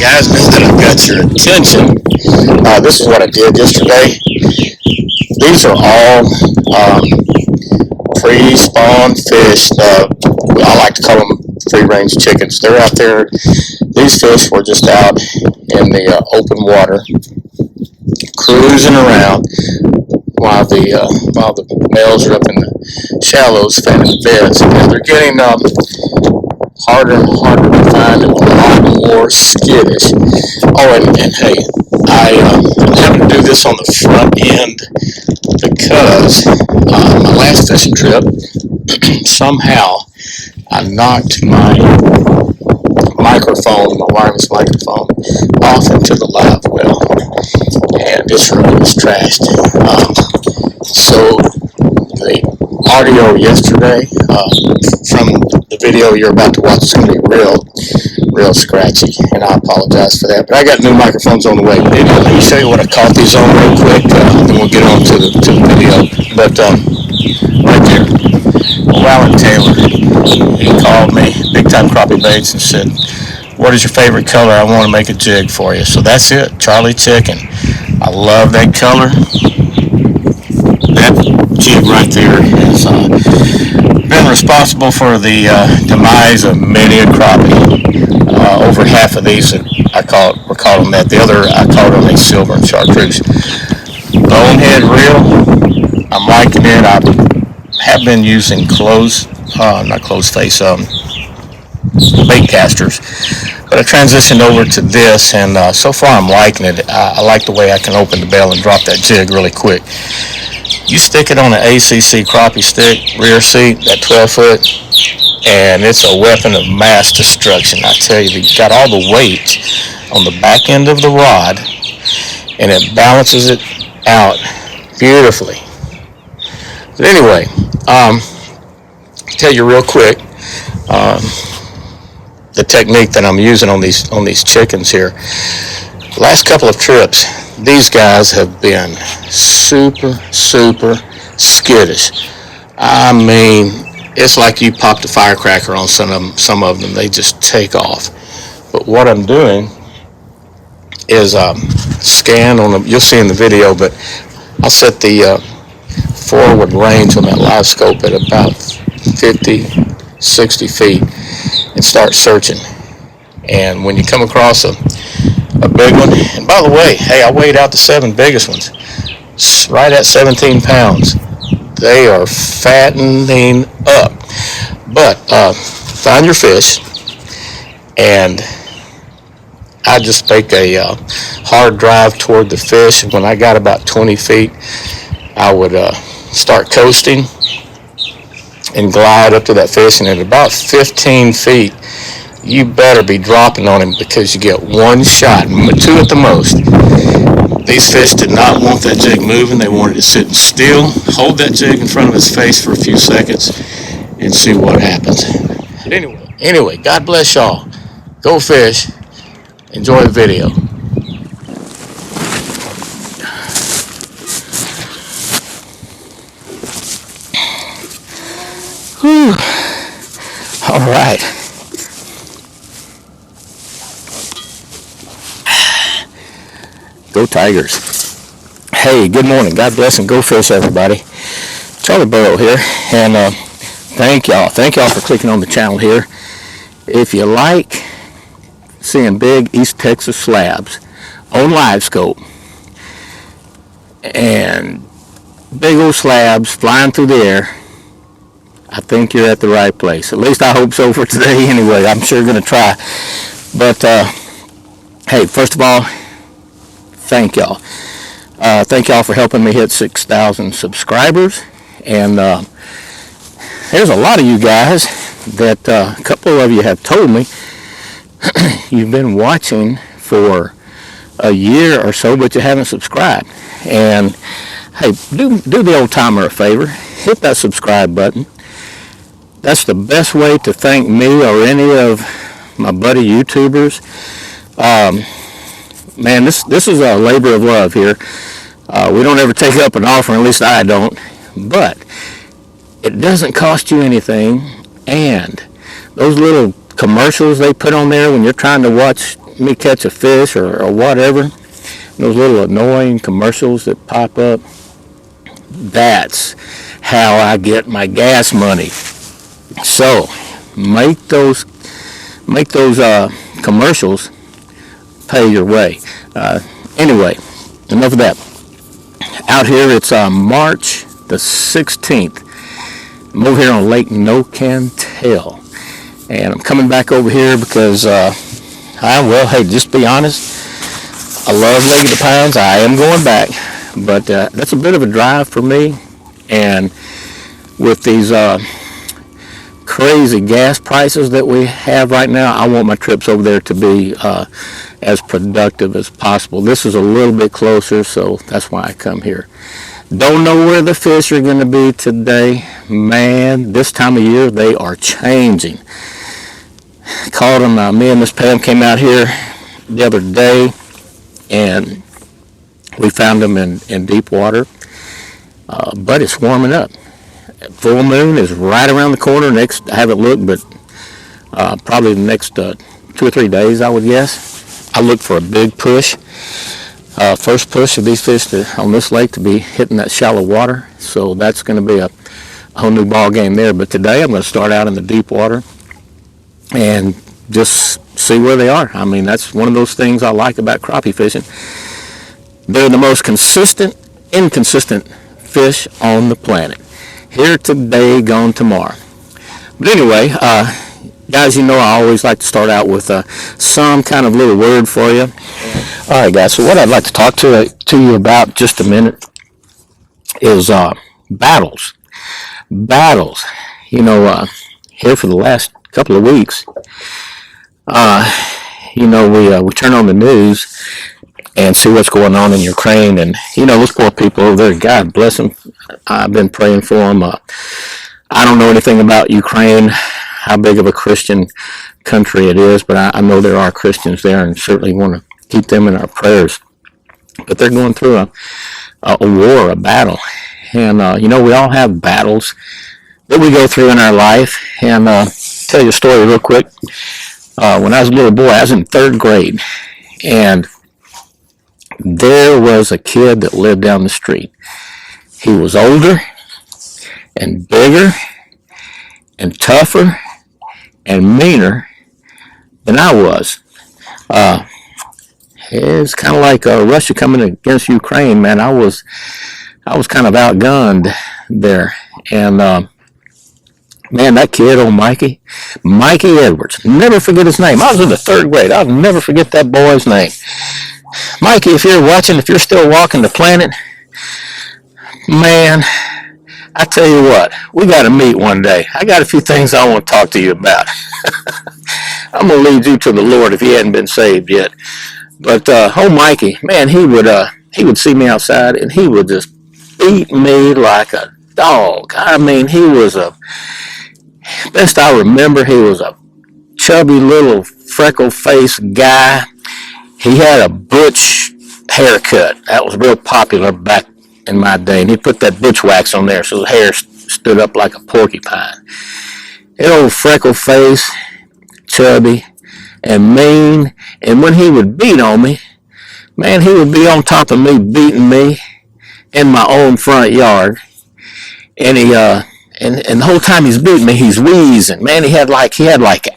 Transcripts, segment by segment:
guys, now that I've got your attention, this is what I did yesterday. These are all pre-spawn fish. I like to call them free-range chickens. They're out there. These fish were just out in the open water, cruising around while the males are up in the shallows fanning beds. And they're getting harder and harder to find and a lot more skittish. Oh, and hey, I'm having to do this on the front end because my last fishing trip, somehow I knocked my microphone, my wireless microphone, off into the live well, and this room is trashed. So the audio yesterday from the video you're about to watch is going to be real scratchy, and I apologize for that. But I got new microphones on the way. Let me show you what I caught these on real quick, then we'll get on to the video. But right there, Alan Taylor, he called me, Big Time Crappie Baits, and said, "What is your favorite color? I want to make a jig for you." So that's it, Charlie Chicken. I love that color. That jig right there has been responsible for the demise of many a crappie. Over half of these, we're calling that. The other, I called them a silver and chartreuse. Bonehead reel, I'm liking it. I have been using bait casters, but I transitioned over to this, and so far I'm liking it. I like the way I can open the bell and drop that jig really quick. You stick it on an ACC crappie stick, rear seat, that 12-foot, and it's a weapon of mass destruction. I tell you, you've got all the weight on the back end of the rod, and it balances it out beautifully. But anyway, tell you real quick, the technique that I'm using on these chickens here. The last couple of trips, these guys have been super skittish. I mean, it's like you popped a firecracker on some of them. They just take off. But what I'm doing is scan on them. You'll see in the video, but I'll set the forward range on that LIVESCOPE at about 50-60 feet and start searching. And when you come across a big one, and by the way, hey, I weighed out the 7 biggest ones, right at 17 pounds. They are fattening up. But find your fish, and I just make a hard drive toward the fish. And when I got about 20 feet, I would start coasting and glide up to that fish, and at about 15 feet, you better be dropping on him, because you get one shot, 2 at the most. These fish did not want that jig moving. They wanted it sitting still. Hold that jig in front of his face for a few seconds and see what happens. But anyway, God bless y'all. Go fish. Enjoy the video. Whew. All right. Go Tigers. Hey, good morning. God bless and go fish, everybody. Charlie Burrow here, and thank y'all for clicking on the channel here. If you like seeing big East Texas slabs on LiveScope and big old slabs flying through the air, I think you're at the right place. At least I hope so for today anyway. I'm sure going to try. But hey, first of all, thank y'all. Thank y'all for helping me hit 6,000 subscribers. And there's a lot of you guys that a couple of you have told me you've been watching for a year or so, but you haven't subscribed. And hey, do the old timer a favor. Hit that subscribe button. That's the best way to thank me or any of my buddy YouTubers. Man, this is a labor of love here. We don't ever take up an offer, at least I don't. But it doesn't cost you anything, and those little commercials they put on there when you're trying to watch me catch a fish or whatever, those little annoying commercials that pop up, that's how I get my gas money. So make those commercials pay your way. Anyway, enough of that. Out here, it's March the 16th. I'm over here on Lake No-Can-Tell, and I'm coming back over here because hey, just be honest, I love Lake of the Pines. I am going back, but that's a bit of a drive for me, and with these crazy gas prices that we have right now, I want my trips over there to be as productive as possible. This is a little bit closer, so that's why I come here. Don't know where the fish are going to be today. Man, this time of year, they are changing. Caught them, me and Miss Pam came out here the other day, and we found them in deep water, but it's warming up. Full moon is right around the corner. I haven't looked, but probably the next 2 or 3 days, I would guess. I look for a big push. First push of these fish on this lake to be hitting that shallow water. So that's going to be a whole new ball game there. But today I'm going to start out in the deep water and just see where they are. I mean, that's one of those things I like about crappie fishing. They're the most inconsistent fish on the planet. Here today, gone tomorrow. But anyway, guys, you know I always like to start out with some kind of little word for you. All right, guys, so what I'd like to talk to you about just a minute is battles. Battles. You know, here for the last couple of weeks, you know, we turn on the news and see what's going on in Ukraine, and you know, those poor people over there, God bless them. I've been praying for them. I don't know anything about Ukraine, how big of a Christian country it is, but I know there are Christians there, and certainly want to keep them in our prayers. But they're going through a war, a battle, and you know, we all have battles that we go through in our life. And tell you a story real quick. When I was a little boy, I was in 3rd grade, and there was a kid that lived down the street. He was older and bigger and tougher and meaner than I was. It's kind of like Russia coming against Ukraine, man. I was kind of outgunned there. And man, that kid, old Mikey Edwards, never forget his name. I was in the 3rd grade. I'll never forget that boy's name. Mikey, if you're watching, if you're still walking the planet, man, I tell you what, we got to meet one day. I got a few things I want to talk to you about. I'm going to lead you to the Lord if you hadn't been saved yet. But Mikey, man, he would see me outside and he would just beat me like a dog. I mean, he was best I remember, he was a chubby little freckle-faced guy. He had a butch haircut. That was real popular back in my day. And he put that butch wax on there so his hair stood up like a porcupine. That old freckle face, chubby, and mean. And when he would beat on me, man, he would be on top of me, beating me in my own front yard. And and the whole time he's beating me, he's wheezing. Man, he had like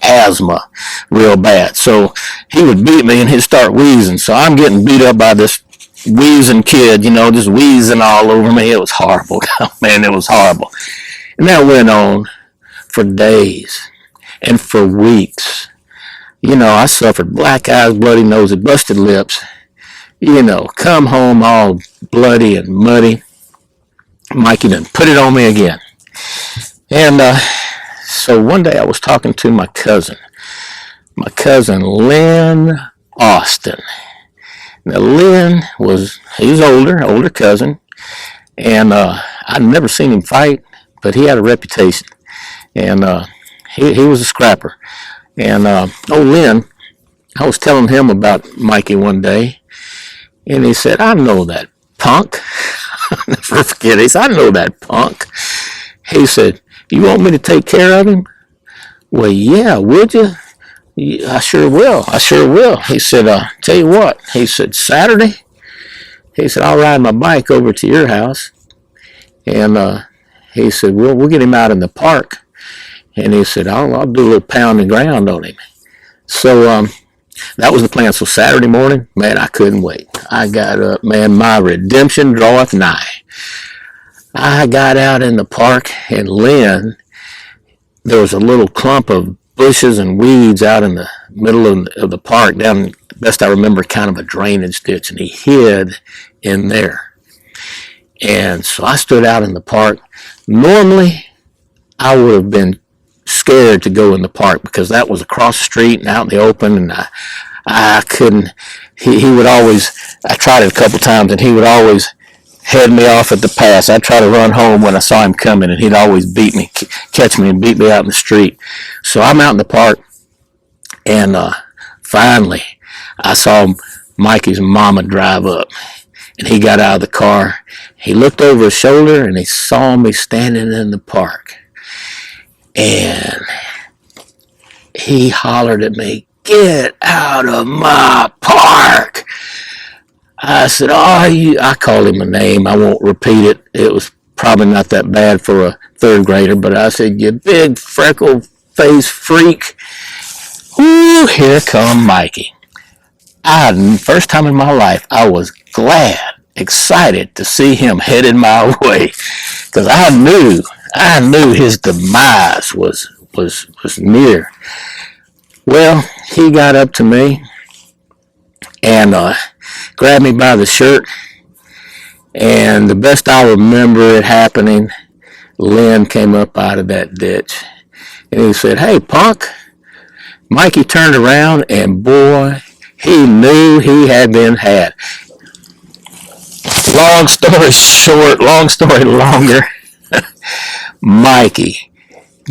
asthma real bad. So he would beat me and he'd start wheezing. So I'm getting beat up by this wheezing kid, you know, just wheezing all over me. It was horrible. Man, it was horrible. And that went on for days and for weeks. You know, I suffered black eyes, bloody nose, and busted lips. You know, come home all bloody and muddy. Mikey done put it on me again. And so one day I was talking to my cousin Lynn Austin. Now Lynn he's older cousin, and I'd never seen him fight, but he had a reputation, and he was a scrapper. And Lynn, I was telling him about Mikey one day, and he said, "I know that punk." I'll never forget. He said, "I know that punk." He said, "You want me to take care of him?" "Well, yeah, would you?" I sure will. I sure will. He said, tell you what. He said, Saturday, he said, I'll ride my bike over to your house. And he said, we'll get him out in the park. And he said, I'll do a little pound of ground on him. So that was the plan. So Saturday morning, man, I couldn't wait. I got up, man, my redemption draweth nigh. I got out in the park, and Lynn, there was a little clump of bushes and weeds out in the middle of the park, down, best I remember, kind of a drainage ditch, and he hid in there. And so I stood out in the park. Normally, I would have been scared to go in the park because that was across the street and out in the open, and I couldn't. He would always. I tried it a couple times, and he would always head me off at the pass. I'd try to run home when I saw him coming, and he'd always beat me, catch me, and beat me out in the street. So I'm out in the park, and finally, I saw Mikey's mama drive up, and he got out of the car. He looked over his shoulder, and he saw me standing in the park, and he hollered at me, "Get out of my park!" I said, I called him a name. I won't repeat it. It was probably not that bad for a third grader, but I said, "You big freckle-faced freak." Ooh, here come Mikey. First time in my life, I was glad, excited to see him headed my way, because I knew his demise was near. Well, he got up to me and grabbed me by the shirt, and the best I remember it happening, Lynn came up out of that ditch, and he said, "Hey, punk." Mikey turned around, and boy, he knew he had been had. Long story short, long story longer, Mikey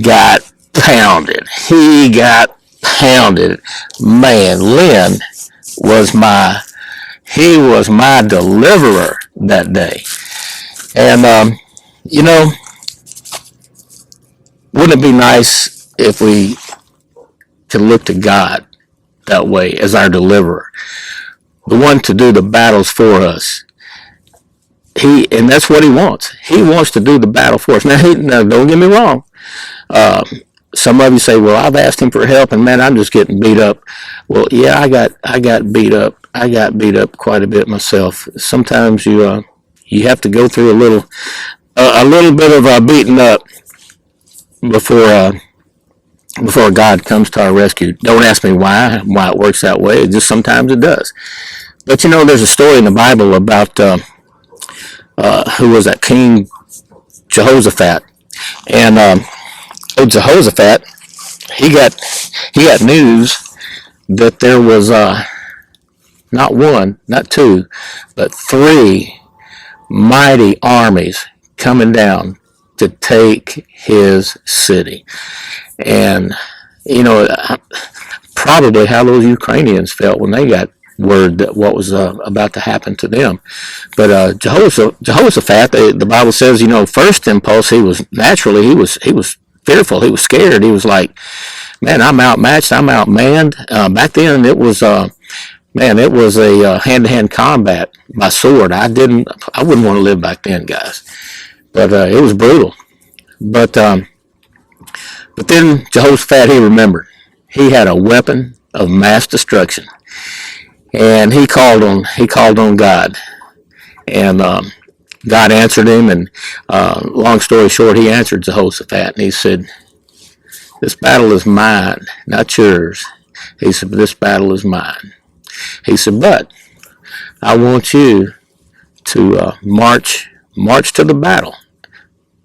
got pounded. He got pounded. Man, Lynn was my deliverer that day. And, wouldn't it be nice if we could look to God that way as our deliverer, the one to do the battles for us? And that's what he wants. He wants to do the battle for us. Now don't get me wrong. Some of you say, "Well, I've asked him for help, and man, I'm just getting beat up." Well, yeah, I got beat up. I got beat up quite a bit myself. Sometimes you have to go through a little bit of beating up before God comes to our rescue. Don't ask me why it works that way. It just sometimes it does. But there's a story in the Bible about who was that? King Jehoshaphat, and Jehoshaphat, he got news that there was not one, not two, but three mighty armies coming down to take his city. And probably how those Ukrainians felt when they got word that what was about to happen to them. But Jehoshaphat, the Bible says, first impulse, he was fearful. He was scared. He was like, "Man, I'm outmatched. I'm outmanned." Back then, it was a hand-to-hand combat by sword. I wouldn't want to live back then, guys. But it was brutal. But then Jehoshaphat, he remembered. He had a weapon of mass destruction, and he called on God, and God answered him. And long story short, he answered Jehoshaphat, and he said, "This battle is mine, not yours." He said, "But this battle is mine." He said, "But I want you to march to the battle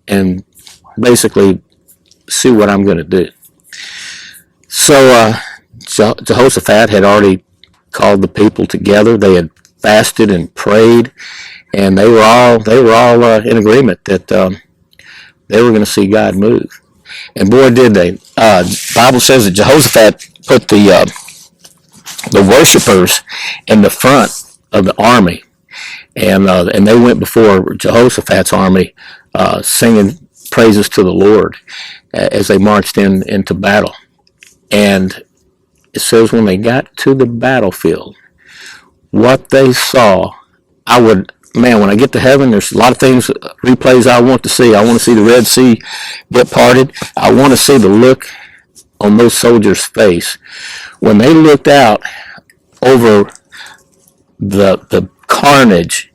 and basically see what I'm going to do." So Jehoshaphat had already called the people together. They had fasted and prayed, and they were all in agreement that they were going to see God move. And boy, did they! The Bible says that Jehoshaphat put the worshipers in the front of the army, and they went before Jehoshaphat's army, singing praises to the Lord as they marched into battle. And it says when they got to the battlefield, what they saw, when I get to heaven, there's a lot of things, replays I want to see. I want to see the Red Sea get parted. I want to see the look on those soldiers' face when they looked out over the carnage.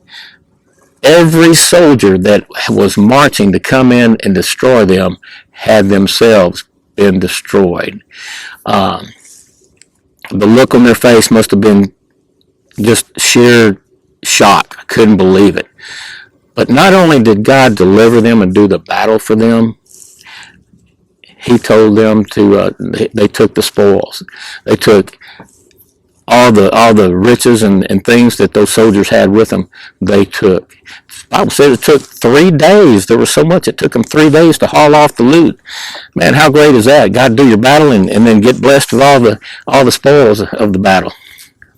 Every soldier that was marching to come in and destroy them had themselves been destroyed. The look on their face must have been just sheer shock. I couldn't believe it. But not only did God deliver them and do the battle for them, he told them to, they took the spoils. They took all the riches and things that those soldiers had with them, they took. The Bible said it took 3 days. There was so much, it took them 3 days to haul off the loot. Man, how great is that? God do your battle and then get blessed with all the spoils of the battle.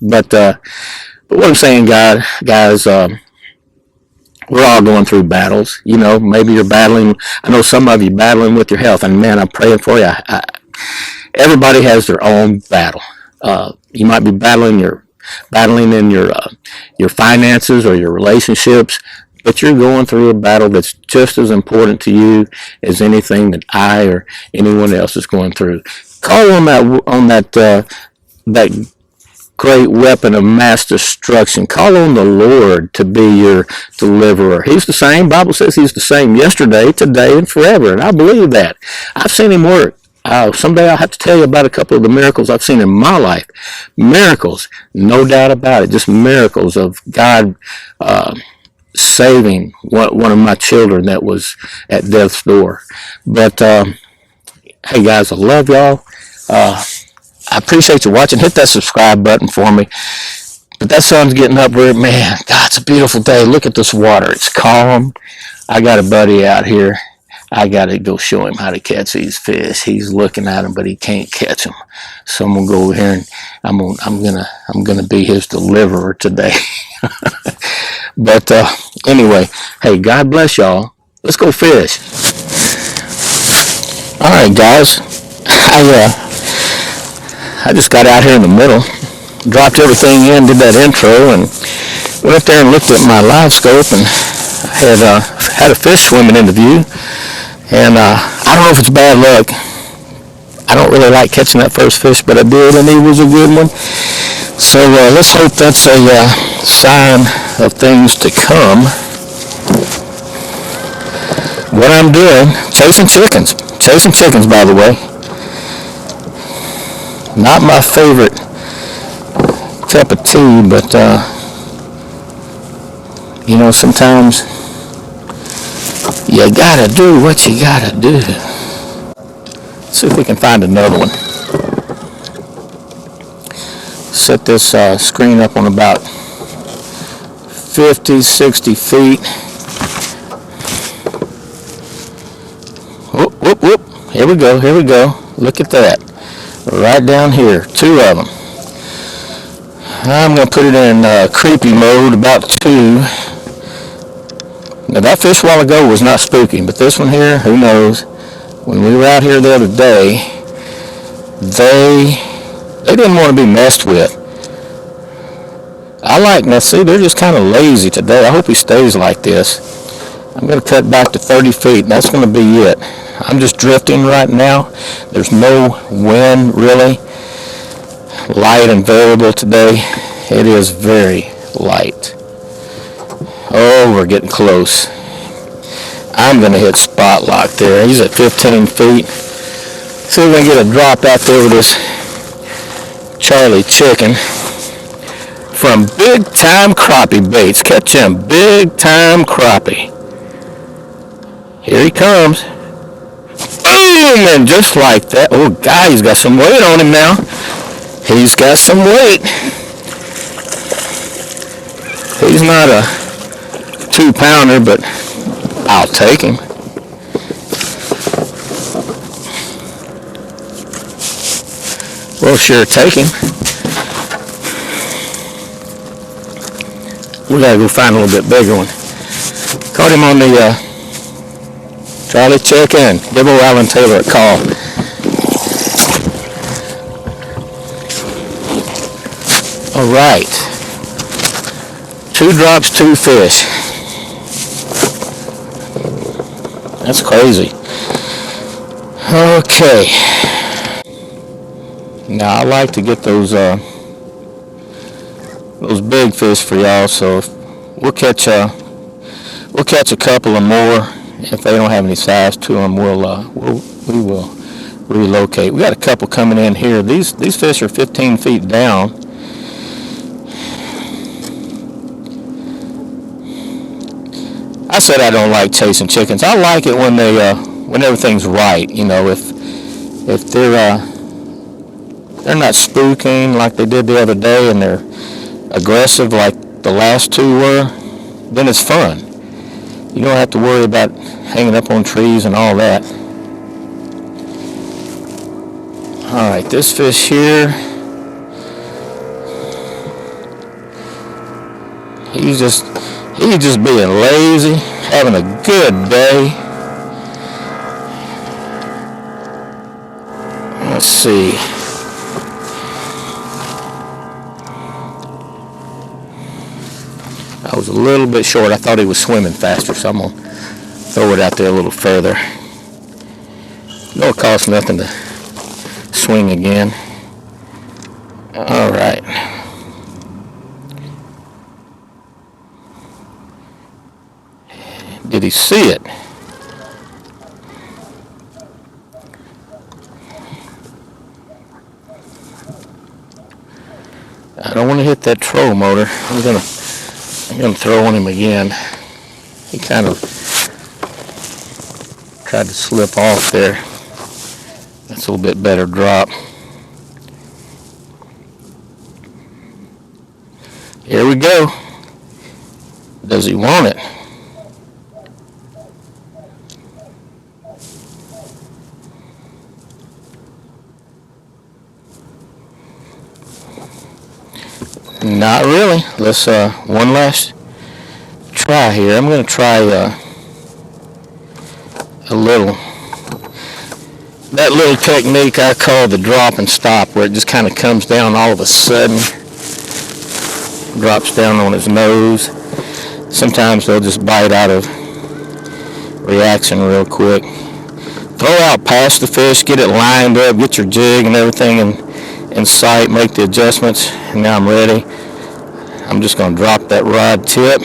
But what I'm saying, guys, we're all going through battles. You know, maybe you're battling. I know some of you battling with your health, and man, I'm praying for you. Everybody has their own battle. You might be battling in your finances or your relationships, but you're going through a battle that's just as important to you as anything that I or anyone else is going through. Call on that great weapon of mass destruction. Call on the Lord to be your deliverer. He's the same. Bible says he's the same yesterday, today, and forever, and I believe that. I've seen him work. Someday I'll have to tell you about a couple of the miracles I've seen in my life. Miracles, no doubt about it. Just miracles of God saving one of my children that was at death's door. But hey guys, I love y'all. I appreciate you watching. Hit that subscribe button for me. But that sun's getting up where, man, God, it's a beautiful day. Look at this water. It's calm. I got a buddy out here. I got to go show him how to catch these fish. He's looking at them, but he can't catch them. So I'm gonna go over here and I'm gonna be his deliverer today. But anyway, hey, God bless y'all. Let's go fish. All right, guys. I just got out here in the middle, dropped everything in, did that intro, and went up there and looked at my LiveScope, and I had a fish swimming in the view. And I don't know if it's bad luck. I don't really like catching that first fish, but I did, and he was a good one. So let's hope that's a sign of things to come. What I'm doing, chasing chickens, by the way. Not my favorite cup of tea, but you know, sometimes you gotta do what you gotta do. Let's see if we can find another one. Set this screen up on about 50, 60 feet. Whoop, whoop, whoop. Here we go. Look at that. Right down here. 2 of them. I'm going to put it in creepy mode, about 2. Now that fish a while ago was not spooky, but this one here, who knows? When we were out here the other day, they didn't want to be messed with. Now see, they're just kind of lazy today. I hope he stays like this. I'm going to cut back to 30 feet, and that's going to be it. I'm just drifting right now. There's no wind, really. Light and variable today. It is very light. Oh, we're getting close. I'm going to hit spot lock there. He's at 15 feet. See if we can get a drop out there with this Charlie chicken from Big Time Crappie Baits. Catch him, Big Time Crappie. Here he comes. Boom! And just like that. Oh, God, he's got some weight on him now. He's got some weight. He's not a 2-pounder, but I'll take him. We'll sure take him. We gotta go find a little bit bigger one. Caught him on the Charlie chicken. Give old Alan Taylor a call. All right. 2 drops, 2 fish. That's crazy. Okay. Now I like to get those big fish for y'all. So we'll catch a couple or more. If they don't have any size to them, we will relocate. We got a couple coming in here. These fish are 15 feet down. I said I don't like chasing chickens. I like it when everything's right. You know, if they're not spooking like they did the other day, and they're aggressive like the last 2 were, then it's fun. You don't have to worry about hanging up on trees and all that. All right, this fish here, he's just being lazy, having a good day. Let's see. I was a little bit short. I thought he was swimming faster, so I'm going to throw it out there a little further. No, it costs nothing to swing again. All right. Did he see it? I don't want to hit that troll motor. I'm gonna throw on him again. He kind of tried to slip off there. That's a little bit better drop. Here we go. Does he want it? Not really. Let's one last try here. I'm going to try that little technique I call the drop and stop, where it just kind of comes down all of a sudden, drops down on his nose. Sometimes they'll just bite out of reaction real quick. Throw out past the fish, get it lined up, get your jig and everything in sight, make the adjustments, and now I'm ready. I'm just going to drop that rod tip.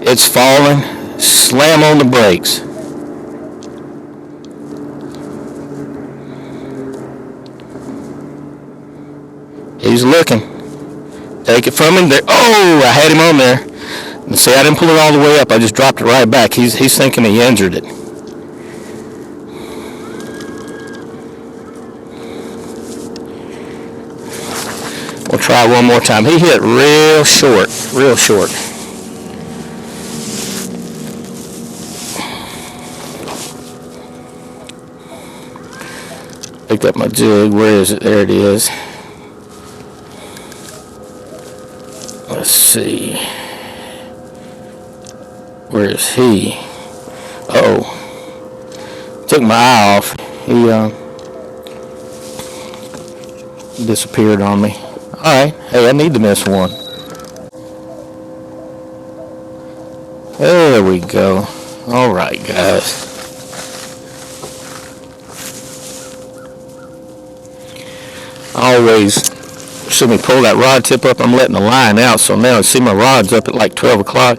It's falling. Slam on the brakes. He's looking. Take it from him. There. Oh, I had him on there. And see, I didn't pull it all the way up. I just dropped it right back. He's thinking he injured it. We'll try one more time. He hit real short, real short. Picked up my jig. Where is it? There it is. Let's see. Where is he? Uh-oh. Took my eye off. He disappeared on me. Alright, hey, I need to miss one. There we go. Alright, guys. Always, see me pull that rod tip up, I'm letting the line out, so now I see my rod's up at like 12 o'clock.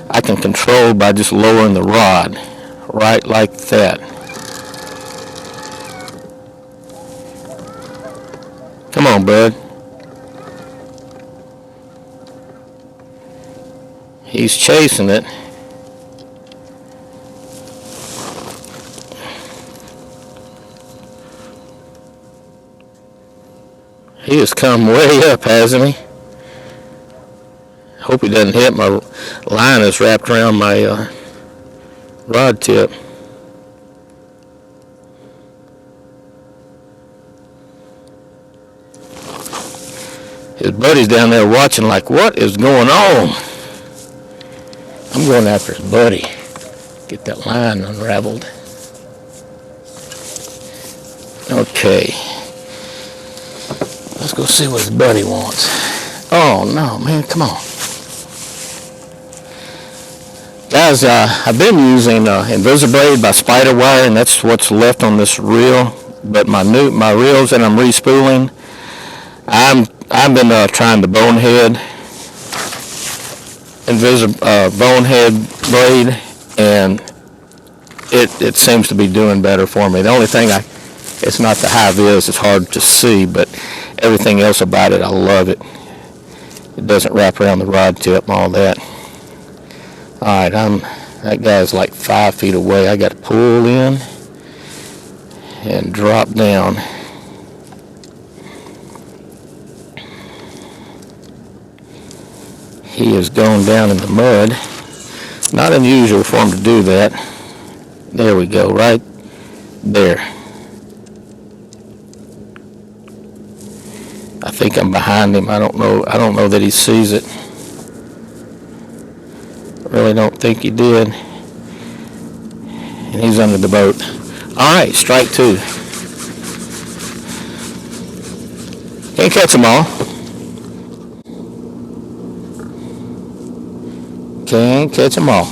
I can control by just lowering the rod, right like that. Come on, bud. He's chasing it. He has come way up, hasn't he? Hope he doesn't hit. My line is wrapped around my rod tip. His buddy's down there watching like, what is going on? I'm going after his buddy. Get that line unraveled. Okay. Let's go see what his buddy wants. Oh no, man, come on. Guys, I've been using Invisiblade by Spider Wire, and that's what's left on this reel. But my reels that I'm respooling, I've been trying the Bonehead Bonehead blade, and it seems to be doing better for me. The only thing it's not the high vis, it's hard to see, but everything else about it, I love it. It doesn't wrap around the rod tip and all that. Alright, that guy's like 5 feet away. I got to pull in and drop down. He has gone down in the mud. Not unusual for him to do that. There we go, right there. I think I'm behind him. I don't know that he sees it. I really don't think he did. And he's under the boat. Alright, strike two. Can't catch them all. Can't catch them all.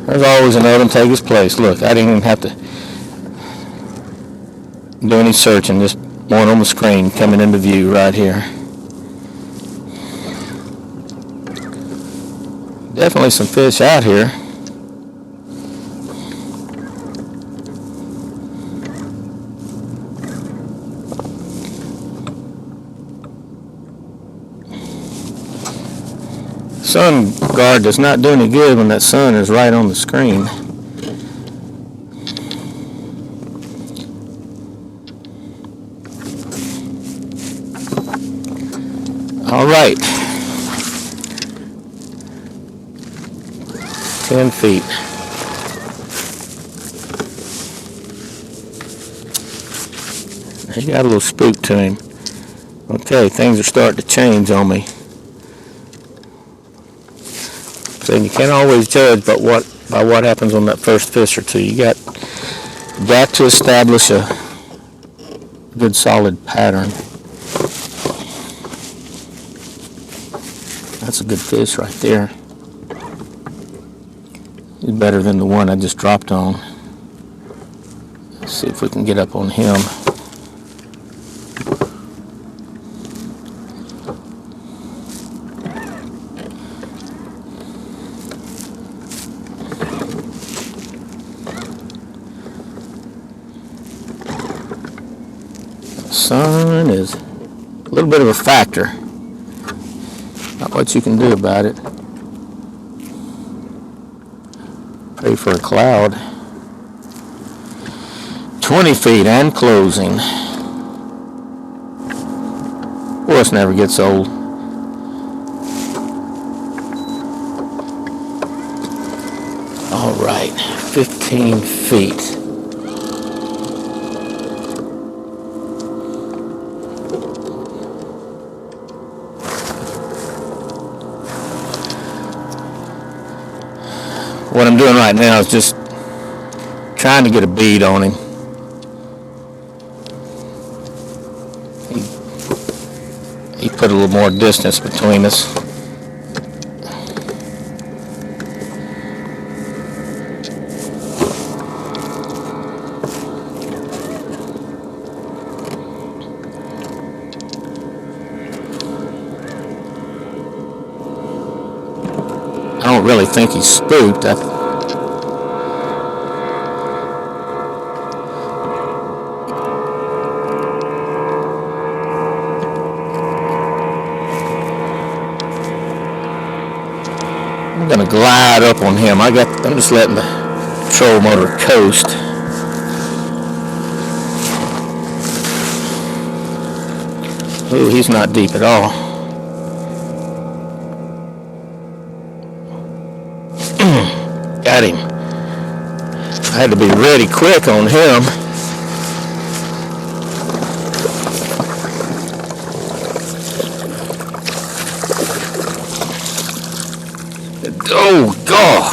There's always another one take his place. Look, I didn't even have to do any searching. Just one on the screen coming into view right here. Definitely some fish out here. Sun guard does not do any good when that sun is right on the screen. All right, 10 feet. He got a little spook to him. Okay, things are starting to change on me. So you can't always judge by what happens on that first fish or two. You got to establish a good solid pattern. That's a good fish right there. He's better than the one I just dropped on. Let's see if we can get up on him. Sun is a little bit of a factor. Not much you can do about it. Pray for a cloud. 20 feet and closing. Voice never gets old. All right, 15 feet. What I'm doing right now is just trying to get a bead on him. He put a little more distance between us. I don't really think he's spooked. I'm gonna glide up on him. I'm just letting the troll motor coast. Ooh, he's not deep at all. Got him. I had to be ready quick on him. Oh, God.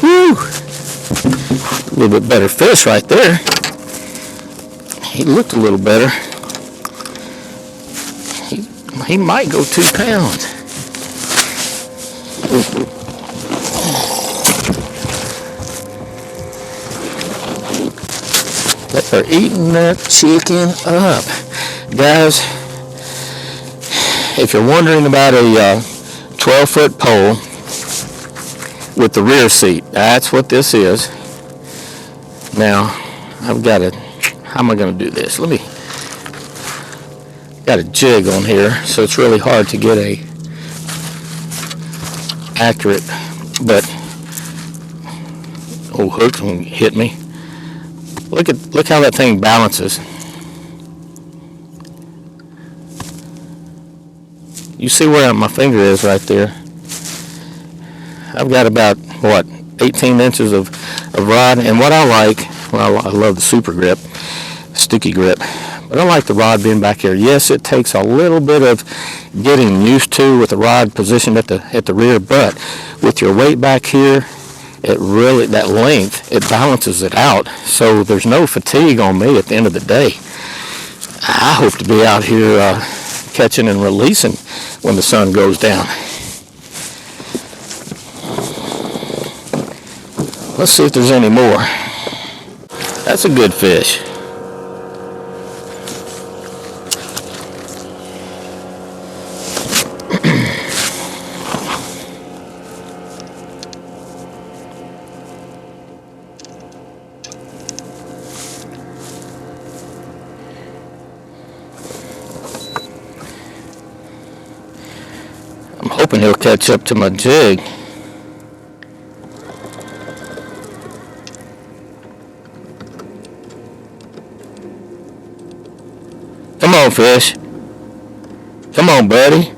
Woo. A little bit better fish right there. He looked a little better. He might go 2 pounds. They're eating that chicken up. Guys, if you're wondering about a 12-foot pole with the rear seat, that's what this is. Now, I've got to, how am I going to do this? Got a jig on here, so it's really hard to get a accurate, but, oh, hook hit me. Look how that thing balances. You see where my finger is right there. I've got about, what, 18 inches of rod. And what I like, well, I love the super grip, sticky grip. But I like the rod being back here. Yes, it takes a little bit of getting used to with the rod positioned at the rear. But with your weight back here, it really, that length, it balances it out. So there's no fatigue on me at the end of the day. I hope to be out here catching and releasing when the sun goes down. Let's see if there's any more. That's a good fish. I'm hoping he'll catch up to my jig. Come on, fish. Come on, buddy.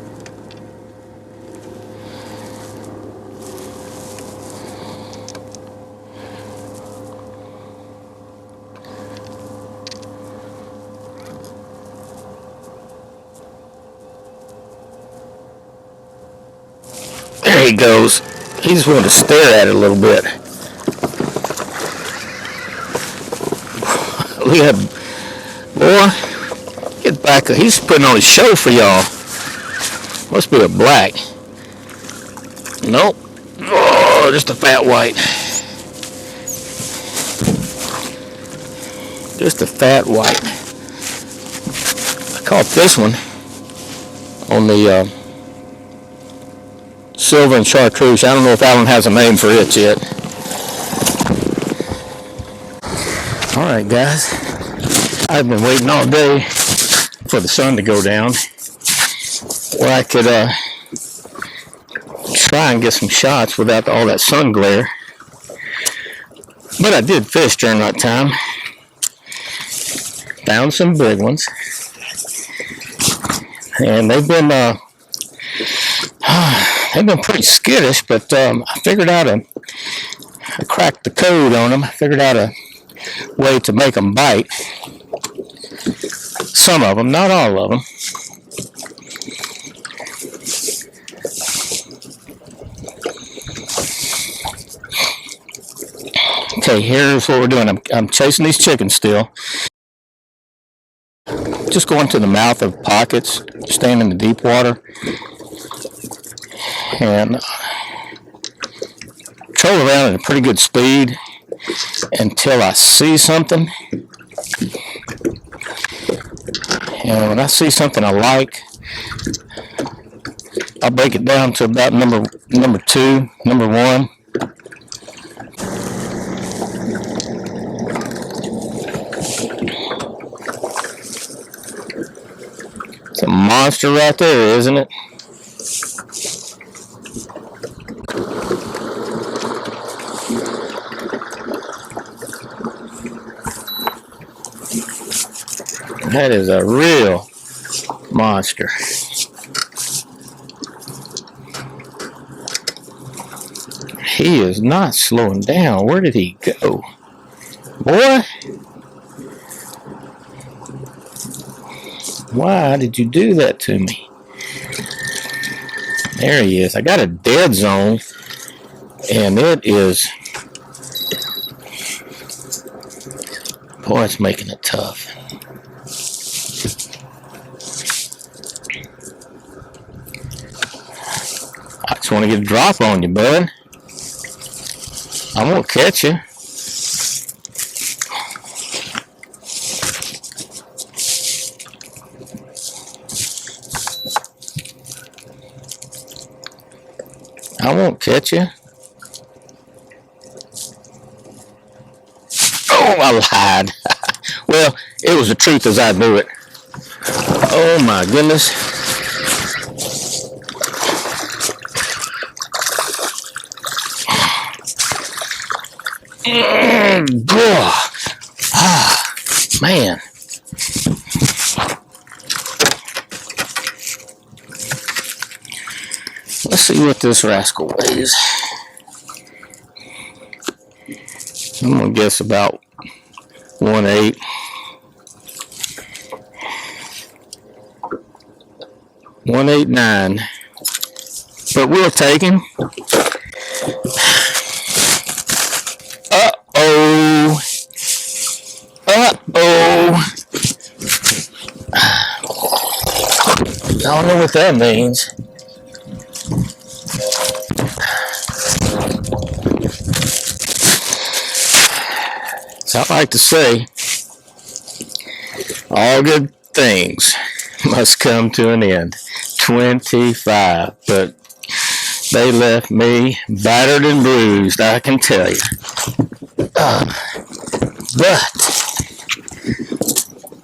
There he goes. He just wanted to stare at it a little bit. Look at that. Boy, get back. He's putting on a show for y'all. Must be a black. Nope. Oh, just a fat white. Just a fat white. I caught this one on the silver and chartreuse. I don't know if Alan has a name for it yet. Alright guys, I've been waiting all day for the sun to go down where I could try and get some shots without all that sun glare. But I did fish during that time. Found some big ones. And they've been pretty skittish, but I figured out I cracked the code on them. I figured out a way to make them bite. Some of them, not all of them. Okay, here's what we're doing. I'm chasing these chickens still. Just going to the mouth of pockets, staying in the deep water. And troll around at a pretty good speed until I see something. And when I see something I like, I'll break it down to about number 2, number 1. It's a monster right there, isn't it? That is a real monster. He is not slowing down. Where did he go? Boy, why did you do that to me? There he is. I got a dead zone, and it is, boy, it's making it tough. just want to get a drop on you, bud. I won't catch you. I won't catch you. Oh, I lied. Well, it was the truth as I knew it. Oh my goodness. Ah, man. Let's see what this rascal weighs. I'm gonna guess about 1/8. 189. But we'll take him. Uh-oh. Uh-oh. I don't know what that means. So I like to say, all good things must come to an end. 25, but they left me battered and bruised, I can tell you. But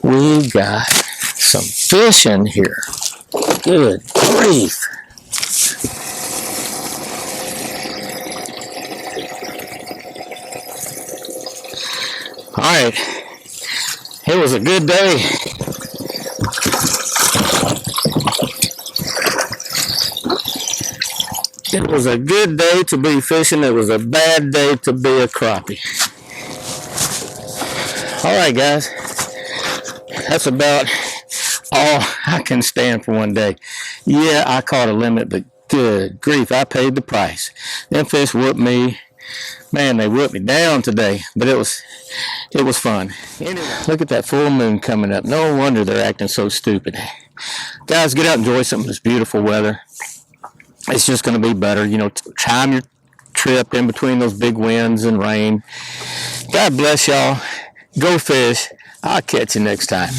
we got some fish in here. Good grief. All right, it was a good day. It was a good day to be fishing. It was a bad day to be a crappie. All right, guys, that's about all I can stand for one day. Yeah, I caught a limit, but good grief, I paid the price. Them fish whooped me. Man, they whooped me down today, but it was fun. Anyway, look at that full moon coming up. No wonder they're acting so stupid. Guys, get out and enjoy some of this beautiful weather. It's just going to be better. You know, time your trip in between those big winds and rain. God bless y'all. Go fish. I'll catch you next time.